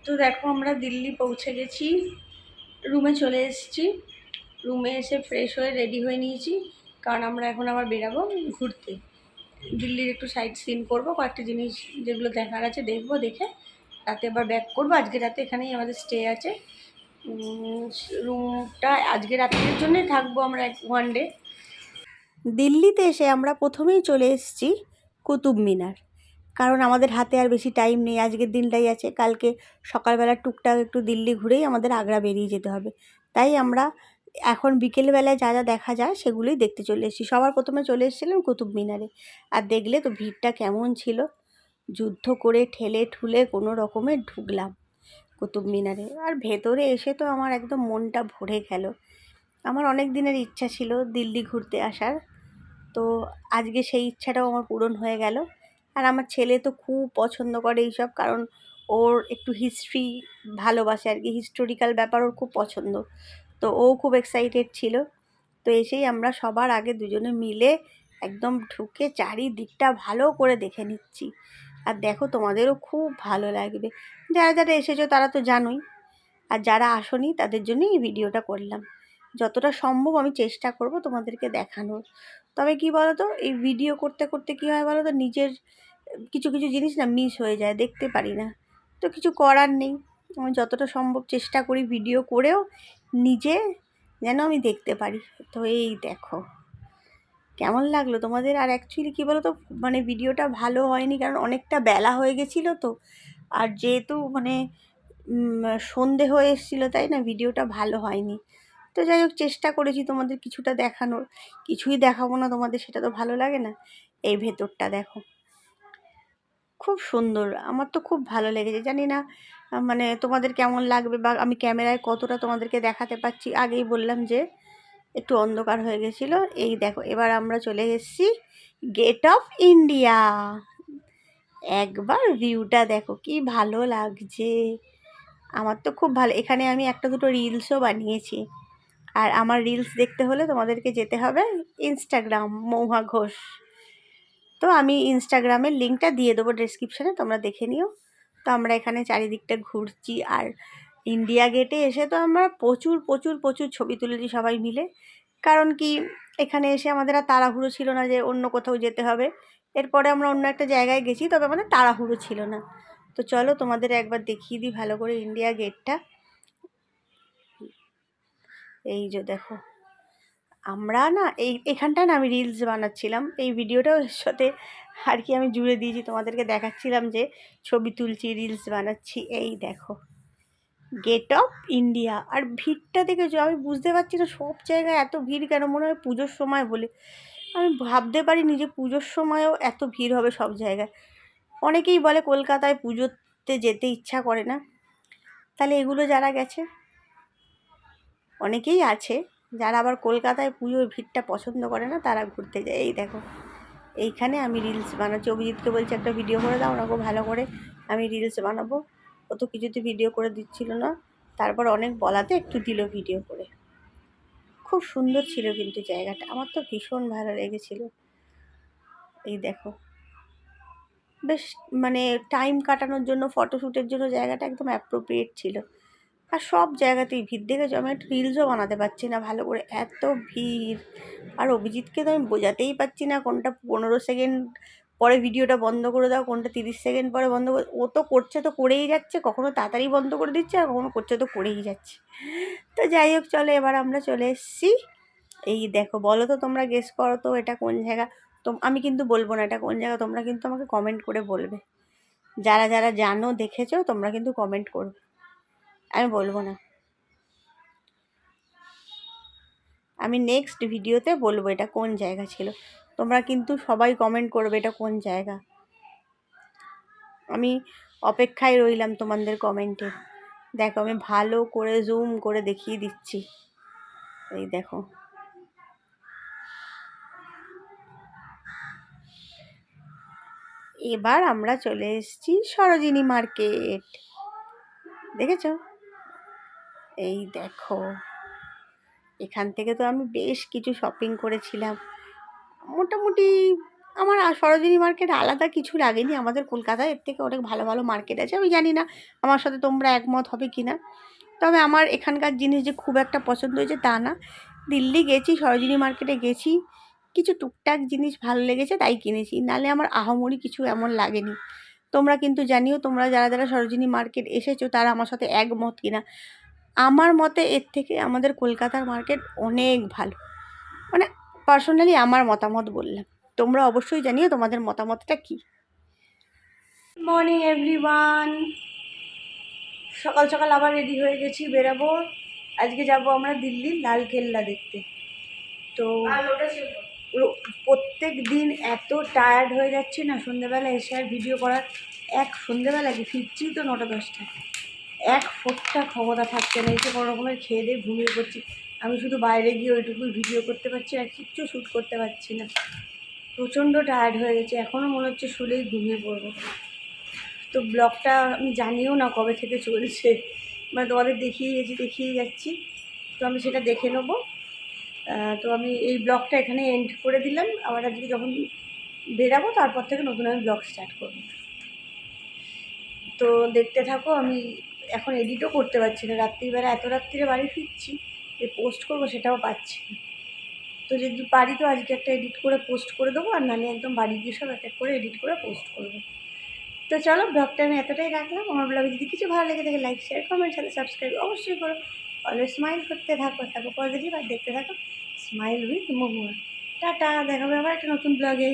তো দেখো আমরা দিল্লি পৌঁছে গেছি, রুমে চলে এসেছি। রুমে এসে ফ্রেশ হয়ে রেডি হয়ে নিয়েছি, কারণ আমরা এখন আবার বেরাবো ঘুরতে। দিল্লির একটু সাইট সিন করবো, কয়েকটা জিনিস যেগুলো দেখার আছে দেখবো, দেখে রাতে আবার ব্যাক করবো। আজকে রাতে এখানেই আমাদের স্টে আছে। রুমটা আজকে রাতের জন্যই থাকবো আমরা, ওয়ান ডে। দিল্লিতে এসে আমরা প্রথমেই চলে এসেছি কুতুব মিনার, কারণ আমাদের হাতে আর বেশি টাইম নেই, আজকের দিনটাই আছে। কালকে সকালবেলা টুকটাক একটু দিল্লি ঘুরেই আমাদের আগ্রা বেরিয়ে যেতে হবে। তাই আমরা এখন বিকেলবেলায় যা যা দেখা যায় সেগুলোই দেখতে চলে এসেছি। সবার প্রথমে চলে এসেছিলাম কুতুব মিনারে। আর দেখলে তো ভিড়টা কেমন ছিল, যুদ্ধ করে ঠেলে ঠুলে কোনো রকমে ঢুকলাম কুতুব মিনারে। আর ভেতরে এসে তো আমার একদম মনটা ভরে গেল। আমার অনেক দিনের ইচ্ছা ছিল দিল্লি ঘুরতে আসার, তো আজকে সেই ইচ্ছাটাও আমার পূরণ হয়ে গেল। আর আমার ছেলে তো খুব পছন্দ করে এইসব, কারণ ওর একটু হিস্ট্রি ভালোবাসে আর কি, হিস্টোরিক্যাল ব্যাপার ওর খুব পছন্দ। তো ও খুব এক্সাইটেড ছিল। তো এসেই আমরা সবার আগে দুজনে মিলে একদম ঢুকে চারিদিকটা ভালো করে দেখে নিচ্ছি। আর দেখো, তোমাদেরও খুব ভালো লাগবে। যারা যারা এসেছো তারা তো জানোই, আর যারা আসোনি তাদের জন্যই এই ভিডিওটা করলাম। যতটা সম্ভব আমি চেষ্টা করব তোমাদেরকে দেখানোর। তবে কি বলো তো, এই ভিডিও করতে করতে কী হয় বলো তো, নিজের কিছু কিছু জিনিস না মিস হয়ে যায়, দেখতে পারি না। তো কিছু করার নেই, আমি যতটা সম্ভব চেষ্টা করি ভিডিও করেও নিজে যেন আমি দেখতে পারি। তো এই দেখো কেমন লাগলো তোমাদের। আর অ্যাকচুয়ালি কী বলো তো, মানে ভিডিওটা ভালো হয়নি কারণ অনেকটা বেলা হয়ে গেছিলো তো। আর যেহেতু মানে সন্ধে হয়ে এসেছিলো, তাই না, ভিডিওটা ভালো হয়নি। তো যাই হোক, চেষ্টা করেছি তোমাদের কিছুটা দেখানোর। কিছুই দেখাবো না তোমাদের, সেটা তো ভালো লাগে না। এই ভেতরটা দেখো, খুব সুন্দর, আমার তো খুব ভালো লেগেছে। জানি না মানে তোমাদের কেমন লাগবে, বা আমি ক্যামেরায় কতটা তোমাদেরকে দেখাতে পারছি। আগেই বললাম যে একটু অন্ধকার হয়ে গেছিলো। এই দেখো, এবার আমরা চলে এসেছি গেট অফ ইন্ডিয়া। একবার ভিউটা দেখো কি ভালো লাগছে, আমার তো খুব ভালো। এখানে আমি একটা দুটো রিলসও বানিয়েছি। আর আমার রিলস দেখতে হলে তোমাদেরকে যেতে হবে ইনস্টাগ্রাম, মৌহা ঘোষ। তো আমি ইনস্টাগ্রামের লিঙ্কটা দিয়ে দেবো ডেসক্রিপশানে, তোমরা দেখে নিও। তো আমরা এখানে চারিদিকটা ঘুরছি, আর ইন্ডিয়া গেটে এসে তো আমরা প্রচুর প্রচুর প্রচুর ছবি তুলেছি সবাই মিলে। কারণ কি, এখানে এসে আমাদের আর তাড়াহুড়ো ছিল না যে অন্য কোথাও যেতে হবে। এরপরে আমরা অন্য একটা জায়গায় গেছি, তবে আমাদের তাড়াহুড়ো ছিল না। তো চলো তোমাদের একবার দেখিয়ে দিই ভালো করে ইন্ডিয়া গেটটা। এই যে দেখো, আমরা না এখানটায় না আমি রিলস বানাচ্ছিলাম, এই ভিডিওটাও এর সাথে আর কি আমি জুড়ে দিয়েছি, তোমাদেরকে দেখাচ্ছিলাম যে ছবি তুলছি, রিলস বানাচ্ছি। এই দেখো গেট অফ ইন্ডিয়া। আর ভিড়টা দেখেছো, আমি বুঝতে পারছি না সব জায়গায় এত ভিড় কেন, মনে হয় পুজোর সময় বলে। আমি ভাবতে পারিনি যে পুজোর সময়ও এত ভিড় হবে সব জায়গায়। অনেকেই বলে কলকাতায় পুজোতে যেতে ইচ্ছা করে না, তাহলে এগুলো যারা গেছে, অনেকেই আছে যারা আবার কলকাতায় পুজোর ভিড়টা পছন্দ করে না, তারা ঘুরতে যায়। এই দেখো, এইখানে আমি রিলস বানাচ্ছি। অভিজিৎকে বলছি একটা ভিডিও করে দাও না গো ভালো করে, আমি রিলস বানাবো। ও তো কিছুতে ভিডিও করে দিচ্ছিল না, তারপর অনেক বলাতে একটু দিল ভিডিও করে। খুব সুন্দর ছিল কিন্তু জায়গাটা, আমার তো ভীষণ ভালো লেগেছিল। এই দেখো, বেশ মানে টাইম কাটানোর জন্য, ফটোশ্যুটের জন্য জায়গাটা একদম অ্যাপ্রোপ্রিয়েট ছিল। আর সব জায়গাতেই ভিড় দেখেছো, আমি একটা রিলসও বানাতে পারছি না ভালো করে, এত ভিড়। আর অভিজিৎকে তো আমি বোঝাতেই পারছি না কোনটা 15 সেকেন্ড পরে ভিডিওটা বন্ধ করে দাও, কোনটা 30 সেকেন্ড পরে বন্ধ করে। ও তো করছে তো করেই যাচ্ছে, কখনো তাড়াতাড়ি বন্ধ করে দিচ্ছে, আর কখনো করছে তো করেই যাচ্ছে। তো যাই হোক, চলো এবার আমরা চলে এসেছি। এই দেখো, বলো তো তোমরা, গেস করো তো এটা কোন জায়গা। তো আমি কিন্তু বলবো না এটা কোন জায়গা, তোমরা কিন্তু আমাকে কমেন্ট করে বলবে। যারা যারা জানো, দেখেছো, তোমরা কিন্তু কমেন্ট করবে, আমি বলবো না। আমি নেক্সট ভিডিওতে বলবো এটা কোন জায়গা ছিল। তোমরা কিন্তু সবাই কমেন্ট করবে এটা কোন জায়গা। আমি অপেক্ষায় রইলাম তোমাদের কমেন্টে। দেখো, আমি ভালো করে জুম করে দেখিয়ে দিচ্ছি। এই দেখো, এবার আমরা চলে এসেছি সরোজিনী মার্কেট। দেখেছো? এই দেখো, এখান থেকে তো আমি বেশ কিছু শপিং করেছিলাম। মোটামুটি আমার সরোজিনী মার্কেট আলাদা কিছু লাগেনি, আমাদের কলকাতায় এর থেকে অনেক ভালো ভালো মার্কেট আছে। আমি জানি না আমার সাথে তোমরা একমত হবে কি না, তবে আমার এখানকার জিনিস যে খুব একটা পছন্দ হয়েছে তা না। দিল্লি গেছি, সরোজিনী মার্কেটে গেছি, কিছু টুকটাক জিনিস ভালো লেগেছে তাই কিনেছি, নাহলে আমার আহামরি কিছু এমন লাগেনি। তোমরা কিন্তু জানিও, তোমরা যারা যারা সরোজিনী মার্কেট এসেছো তারা আমার সাথে একমত কিনা। আমার মতে এর থেকে আমাদের কলকাতার মার্কেট অনেক ভালো, মানে পার্সোনালি আমার মতামত বললাম। তোমরা অবশ্যই জানিও তোমাদের মতামতটা কী। মর্নিং এভরিওয়ান, সকাল সকাল আবার রেডি হয়ে গেছি, বেরাবো। আজকে যাব আমরা দিল্লির লালকেল্লা দেখতে। তো প্রত্যেক দিন এত টায়ার্ড হয়ে যাচ্ছি না, সন্ধ্যেবেলা এসে আর ভিডিও করার সন্ধ্যেবেলা কি ফিরছি তো 9টা-10টা, এক ফোঁটা ক্ষমতা থাকছে না। এসে কোনো রকমের খেয়ে দিয়ে ঘুমিয়ে পড়ছি। আমি শুধু বাইরে গিয়ে ওইটুকুই ভিডিও করতে পারছি, আর কিচ্ছু শ্যুট করতে পারছি না। প্রচণ্ড টায়ার্ড হয়ে গেছে, এখনও মনে হচ্ছে শুলেই ঘুমিয়ে পড়বো। তো ব্লগটা আমি জানিও না কবে থেকে চলছে, মানে তোমাদের দেখিয়ে যাচ্ছি। তো আমি সেটা দেখে নেবো। তো আমি এই ব্লগটা এখানে এন্ড করে দিলাম। আবার আজকে যখন বেরাবো তারপর থেকে নতুন আমি ব্লগ স্টার্ট করব। তো দেখতে থাকো। আমি এখন এডিটও করতে পারছি না, রাত্রিবেলা এত রাত্রিরে বাড়ি ফিরছি, যে পোস্ট করবো সেটাও পাচ্ছি না। তো যদি পারি তো আজকে একটা এডিট করে পোস্ট করে দেবো, আর নাহলে একদম বাড়ি গিয়ে সব এক এক করে এডিট করে পোস্ট করবো। তো চলো, ব্লগটা আমি এতটাই রাখলাম। আমার ব্লগে যদি কিছু ভালো লেগে থাকে লাইক শেয়ার কমেন্ট সাথে সাবস্ক্রাইব অবশ্যই করো। অলওয়েজ স্মাইল করতে থাকো পজিটিভ, আর দেখতে থাকো স্মাইল উইথ মহুয়া। টাটা, দেখাবে আবার একটা নতুন ব্লগে।